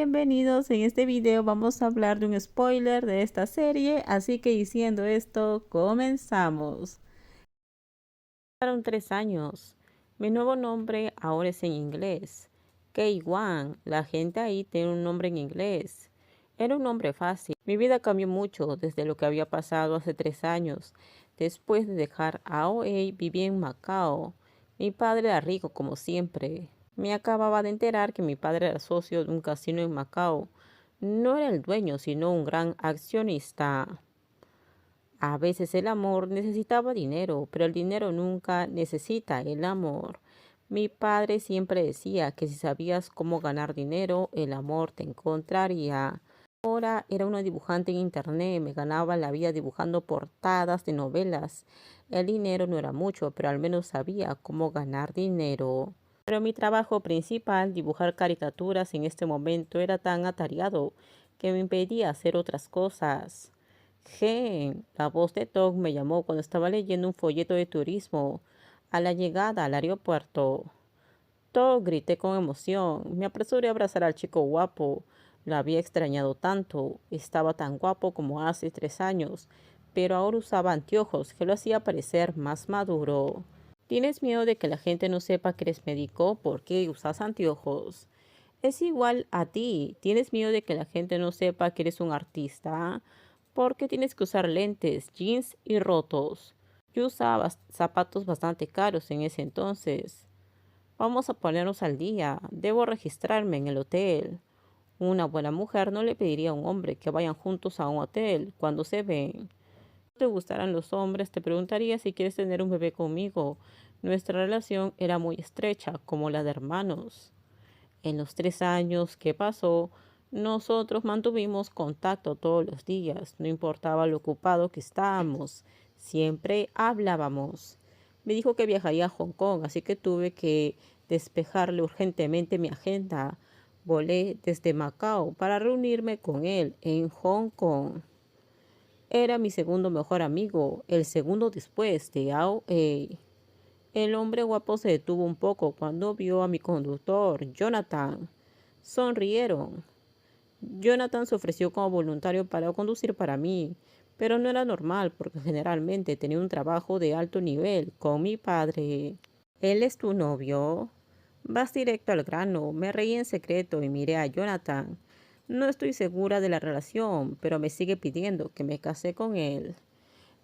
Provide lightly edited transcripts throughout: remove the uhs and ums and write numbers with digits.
Bienvenidos, en este video vamos a hablar de un spoiler de esta serie, así que diciendo esto, comenzamos. Pasaron 3 años. Mi nuevo nombre ahora es en inglés. Kei-Wan, la gente ahí tiene un nombre en inglés. Era un nombre fácil. Mi vida cambió mucho desde lo que había pasado hace 3 años. Después de dejar AOA, viví en Macao. Mi padre era rico como siempre. Me acababa de enterar que mi padre era socio de un casino en Macao. No era el dueño, sino un gran accionista. A veces el amor necesitaba dinero, pero el dinero nunca necesita el amor. Mi padre siempre decía que si sabías cómo ganar dinero, el amor te encontraría. Ahora era una dibujante en internet, me ganaba la vida dibujando portadas de novelas. El dinero no era mucho, pero al menos sabía cómo ganar dinero. Pero mi trabajo principal, dibujar caricaturas en este momento, era tan atareado que me impedía hacer otras cosas. Gen, la voz de Tog me llamó cuando estaba leyendo un folleto de turismo a la llegada al aeropuerto. Tog, grité con emoción. Me apresuré a abrazar al chico guapo. Lo había extrañado tanto. Estaba tan guapo como hace 3 años, pero ahora usaba anteojos que lo hacía parecer más maduro. ¿Tienes miedo de que la gente no sepa que eres médico? ¿Por qué usas anteojos? Es igual a ti. ¿Tienes miedo de que la gente no sepa que eres un artista? ¿Por qué tienes que usar lentes, jeans y rotos? Yo usaba zapatos bastante caros en ese entonces. Vamos a ponernos al día. Debo registrarme en el hotel. Una buena mujer no le pediría a un hombre que vayan juntos a un hotel cuando se ven. Si te gustaran los hombres, te preguntaría si quieres tener un bebé conmigo. Nuestra relación era muy estrecha, como la de hermanos. En los 3 años que pasó, nosotros mantuvimos contacto todos los días, no importaba lo ocupado que estábamos, siempre hablábamos. Me dijo que viajaría a Hong Kong, así que tuve que despejarle urgentemente mi agenda. Volé desde Macao para reunirme con él en Hong Kong. Era mi segundo mejor amigo, el segundo después de Ao Ei. El hombre guapo se detuvo un poco cuando vio a mi conductor, Jonathan. Sonrieron. Jonathan se ofreció como voluntario para conducir para mí, pero no era normal porque generalmente tenía un trabajo de alto nivel con mi padre. ¿Él es tu novio? Vas directo al grano. Me reí en secreto y miré a Jonathan. No estoy segura de la relación, pero me sigue pidiendo que me case con él.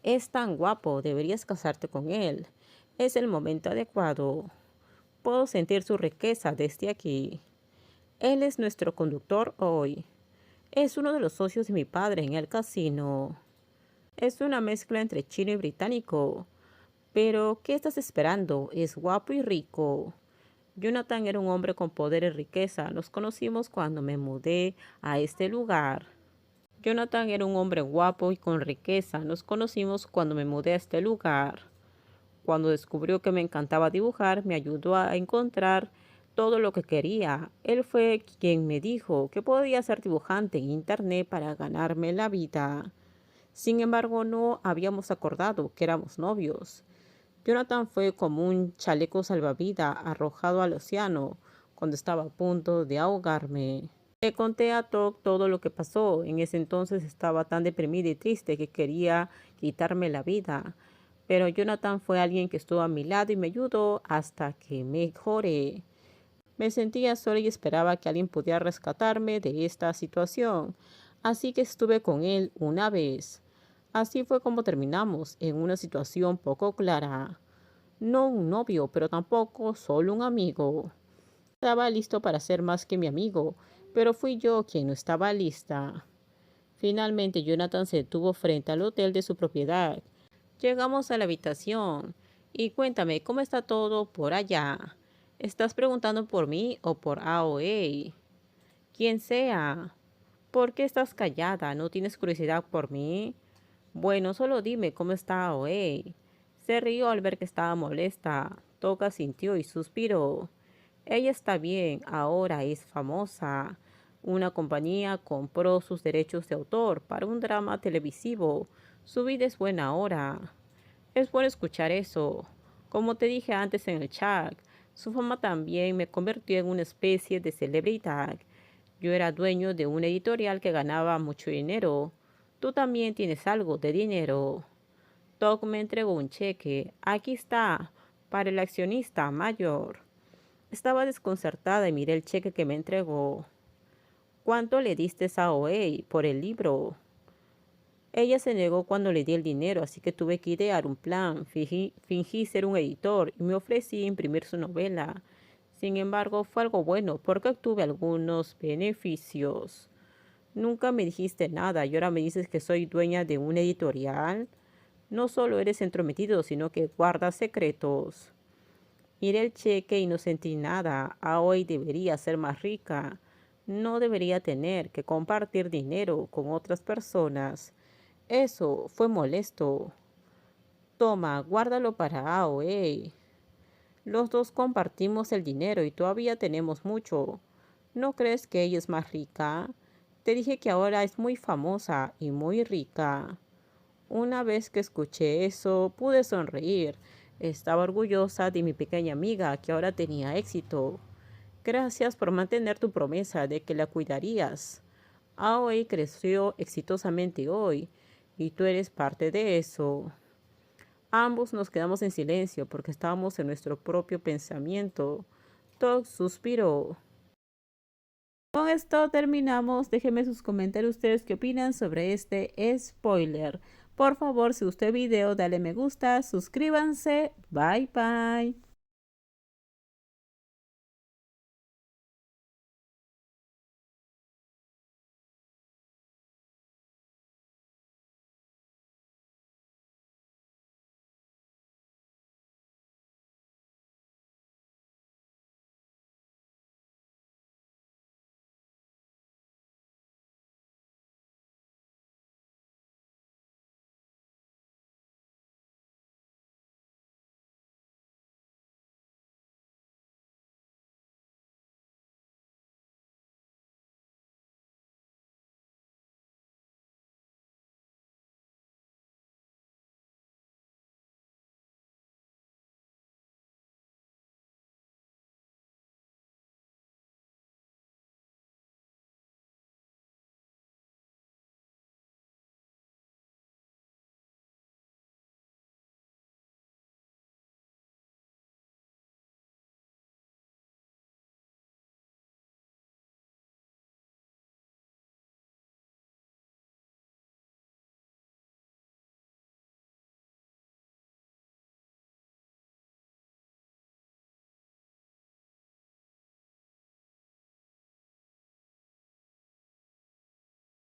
Es tan guapo, deberías casarte con él. Es el momento adecuado. Puedo sentir su riqueza desde aquí. Él es nuestro conductor hoy. Es uno de los socios de mi padre en el casino. Es una mezcla entre chino y británico. Pero, ¿qué estás esperando? Es guapo y rico. Jonathan era un hombre con poder y riqueza. Nos conocimos cuando me mudé a este lugar. Jonathan era un hombre guapo y con riqueza. Nos conocimos cuando me mudé a este lugar. Cuando descubrió que me encantaba dibujar, me ayudó a encontrar todo lo que quería. Él fue quien me dijo que podía ser dibujante en internet para ganarme la vida. Sin embargo, no habíamos acordado que éramos novios. Jonathan fue como un chaleco salvavidas arrojado al océano cuando estaba a punto de ahogarme. Le conté a Tok todo lo que pasó. En ese entonces estaba tan deprimida y triste que quería quitarme la vida. Pero Jonathan fue alguien que estuvo a mi lado y me ayudó hasta que mejoré. Me sentía sola y esperaba que alguien pudiera rescatarme de esta situación. Así que estuve con él una vez. Así fue como terminamos, en una situación poco clara. No un novio, pero tampoco solo un amigo. Estaba listo para ser más que mi amigo, pero fui yo quien no estaba lista. Finalmente Jonathan se detuvo frente al hotel de su propiedad. Llegamos a la habitación. Y cuéntame, ¿cómo está todo por allá? ¿Estás preguntando por mí o por AOA? Quien sea. ¿Por qué estás callada? ¿No tienes curiosidad por mí? Bueno, solo dime cómo está AOA. Se rió al ver que estaba molesta. Toga sintió y suspiró. Ella está bien, ahora es famosa. Una compañía compró sus derechos de autor para un drama televisivo. Su vida es buena ahora. Es bueno escuchar eso. Como te dije antes en el chat, su fama también me convirtió en una especie de celebridad. Yo era dueño de una editorial que ganaba mucho dinero. Tú también tienes algo de dinero. Doc me entregó un cheque. Aquí está, para el accionista mayor. Estaba desconcertada y miré el cheque que me entregó. ¿Cuánto le diste a OA por el libro? Ella se negó cuando le di el dinero, así que tuve que idear un plan. Fingí ser un editor y me ofrecí a imprimir su novela. Sin embargo, fue algo bueno porque obtuve algunos beneficios. Nunca me dijiste nada y ahora me dices que soy dueña de una editorial. No solo eres entrometido, sino que guardas secretos. Miré el cheque y no sentí nada. Hoy debería ser más rica. No debería tener que compartir dinero con otras personas. Eso fue molesto. Toma, guárdalo para Aoi. Los dos compartimos el dinero y todavía tenemos mucho. ¿No crees que ella es más rica? Te dije que ahora es muy famosa y muy rica. Una vez que escuché eso, pude sonreír. Estaba orgullosa de mi pequeña amiga que ahora tenía éxito. Gracias por mantener tu promesa de que la cuidarías. Aoi creció exitosamente hoy y tú eres parte de eso. Ambos nos quedamos en silencio porque estábamos en nuestro propio pensamiento. Todd suspiró. Con esto terminamos. Déjenme sus comentarios ustedes qué opinan sobre este spoiler. Por favor, si gustó el video, dale me gusta, suscríbanse. Bye bye.